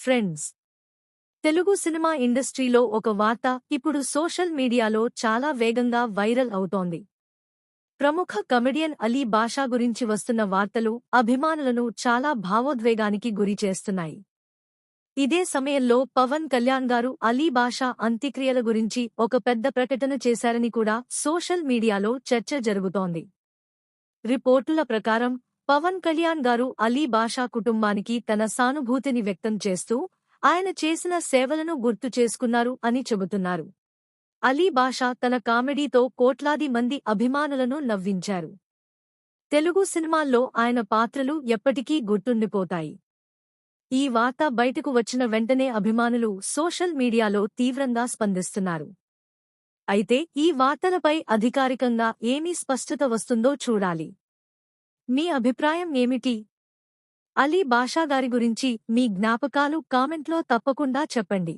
Friends, Telugu cinema ఇండస్ట్రీలో ఒక వార్త ఇప్పుడు సోషల్ మీడియాలో చాలా వేగంగా వైరల్ అవుతోంది. ప్రముఖ కమెడియన్ అలీ బాషా గురించి వస్తున్న వార్తలు అభిమానులను చాలా భావోద్వేగానికి గురిచేస్తున్నాయి. ఇదే సమయంలో పవన్ కళ్యాణ్ గారు అలీ బాషా అంత్యక్రియల గురించి ఒక పెద్ద ప్రకటన చేశారని కూడా సోషల్ మీడియాలో చర్చ జరుగుతోంది. రిపోర్టుల ప్రకారం పవన్ కళ్యాణ్ గారు అలీ బాషా కుటుంబానికి తన సానుభూతిని వ్యక్తం చేస్తూ ఆయన చేసిన సేవలను గుర్తు చేసుకున్నారు అని చెబుతున్నారు. అలీ బాషా తన కామెడీతో కోట్లాది మంది అభిమానులను నవ్వించారు. తెలుగు సినిమాల్లో ఆయన పాత్రలు ఎప్పటికీ గుర్తుండిపోతాయి. ఈ వార్త బయటకు వచ్చిన వెంటనే అభిమానులు సోషల్ మీడియాలో తీవ్రంగా స్పందిస్తున్నారు. అయితే ఈ వార్తలపై అధికారికంగా ఏమీ స్పష్టత వస్తుందో చూడాలి. మీ అభిప్రాయం ఏమిటి? అలీ బాషా గారి గురించి మీ జ్ఞాపకాలు కామెంట్లో తప్పకుండా చెప్పండి.